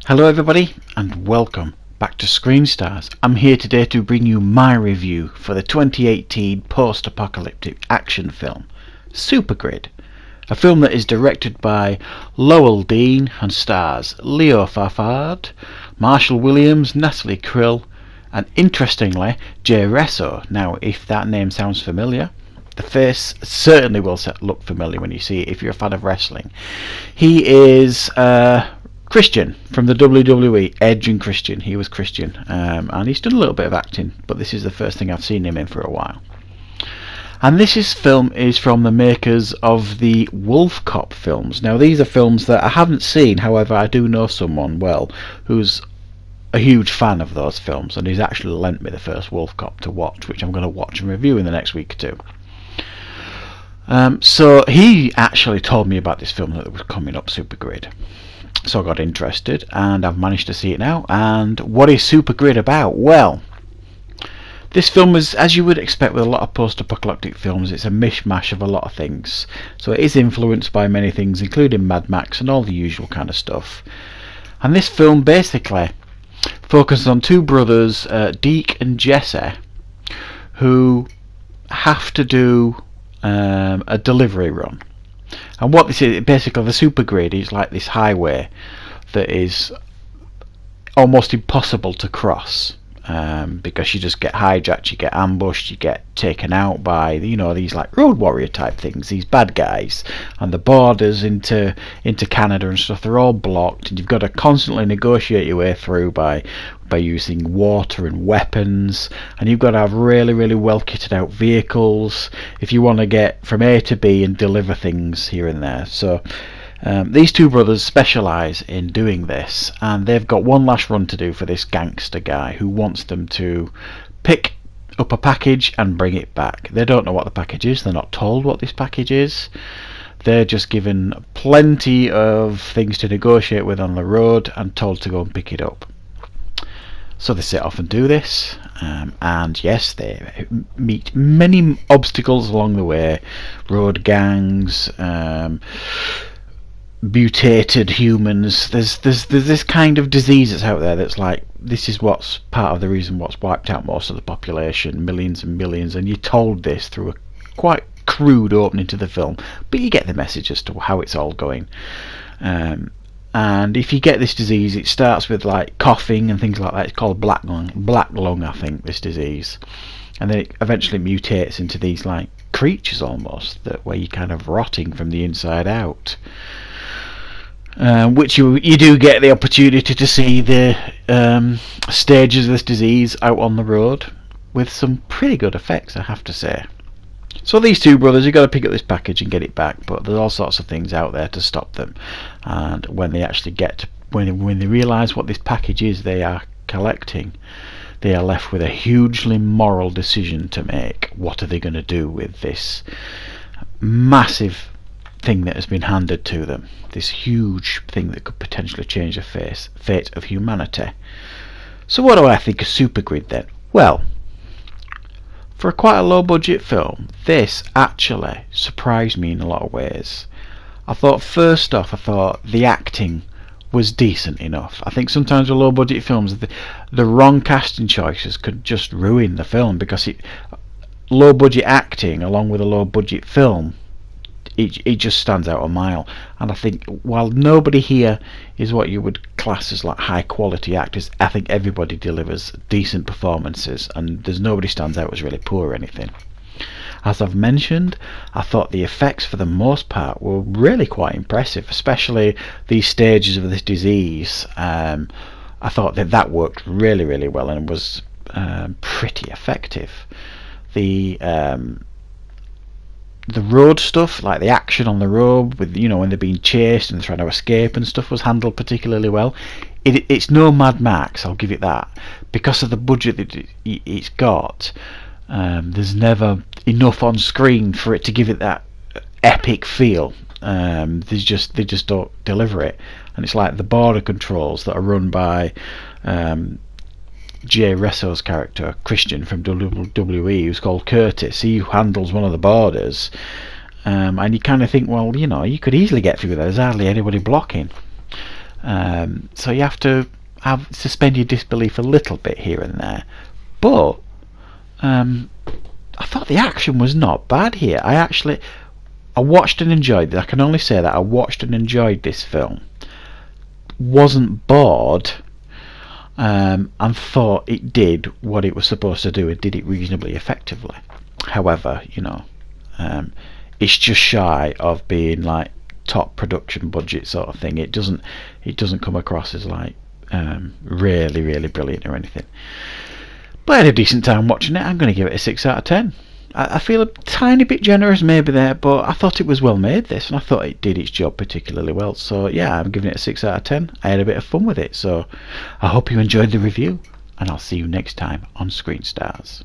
Hello everybody and welcome back to Screen Stars. I'm here today to bring you my review for the 2018 post-apocalyptic action film Supergrid, a film that is directed by Lowell Dean and stars Leo Farfard, Marshall Williams, Natalie Krill and interestingly Jay Resso. Now if that name sounds familiar, the face certainly will look familiar when you see it if you're a fan of wrestling. He is Christian from the WWE, Edge and Christian. He was Christian, and he's done a little bit of acting, but this is the first thing I've seen him in for a while. And this film is from the makers of the Wolf Cop films. Now these are films that I haven't seen, however I do know someone well who's a huge fan of those films, and he's actually lent me the first Wolf Cop to watch, which I'm going to watch and review in the next week or two. So he actually told me about this film that was coming up, Supergrid. So I got interested and I've managed to see it now. And what is Supergrid about? Well, this film is, as you would expect with a lot of post-apocalyptic films, it's a mishmash of a lot of things. So it is influenced by many things, including Mad Max and all the usual kind of stuff. And this film basically focuses on two brothers, Deke and Jesse, who have to do a delivery run. And what this is, basically the Supergrid is like this highway that is almost impossible to cross, because you just get hijacked, you get ambushed, you get taken out by these like road warrior type things, these bad guys, and the borders into Canada and stuff, they're all blocked, and you've got to constantly negotiate your way through by using water and weapons, and you've got to have really well kitted out vehicles if you want to get from A to B and deliver things here and there. So these two brothers specialise in doing this, and they've got one last run to do for this gangster guy who wants them to pick up a package and bring it back. They don't know what the package is, they're not told what this package is, they're just given plenty of things to negotiate with on the road and told to go and pick it up. So they set off and do this, and yes, they meet many obstacles along the way, road gangs, mutated humans. There's this kind of disease that's out there that's like, this is what's part of the reason what's wiped out most of the population, millions and millions, and you're told this through a quite crude opening to the film, but you get the message as to how it's all going. And if you get this disease, it starts with like coughing and things like that. It's called black lung, I think, this disease, and then it eventually mutates into these like creatures almost, that where you're kind of rotting from the inside out. Which you do get the opportunity to see the stages of this disease out on the road with some pretty good effects, I have to say. So these two brothers, you've got to pick up this package and get it back, but there's all sorts of things out there to stop them. And when they actually get to, when they realise what this package is they are collecting, they are left with a hugely moral decision to make. What are they going to do with this massive thing that has been handed to them, this huge thing that could potentially change the fate of humanity? So what do I think of Supergrid then? Well, for quite a low budget film, this actually surprised me in a lot of ways. I thought, first off, the acting was decent enough. I think sometimes with low budget films, the wrong casting choices could just ruin the film, because low budget acting along with a low budget film, it just stands out a mile. And I think while nobody here is what you would class as like high quality actors, I think everybody delivers decent performances, and there's nobody stands out as really poor or anything. As I've mentioned, I thought the effects for the most part were really quite impressive, especially these stages of this disease. I thought that worked really well and was pretty effective. The road stuff, like the action on the road with when they're being chased and trying to escape and stuff, was handled particularly well. It's no Mad Max, I'll give it that, because of the budget that it's got. There's never enough on screen for it to give it that epic feel. They just don't deliver it, and it's like the border controls that are run by Jay Resso's character, Christian from WWE, who's called Curtis. He handles one of the borders, and you kind of think, well, you could easily get through there. There's hardly anybody blocking. So you have to suspend your disbelief a little bit here and there. But I thought the action was not bad here. I watched and enjoyed it. I can only say that I watched and enjoyed this film. Wasn't bored, and thought it did what it was supposed to do and did it reasonably effectively. However, it's just shy of being like top production budget sort of thing. It doesn't come across as like really, really brilliant or anything. But I had a decent time watching it. I'm going to give it a 6 out of 10. I feel a tiny bit generous maybe there, but I thought it was well made, this, and I thought it did its job particularly well. So yeah, I'm giving it a 6 out of 10. I had a bit of fun with it, so I hope you enjoyed the review, and I'll see you next time on Screen Stars.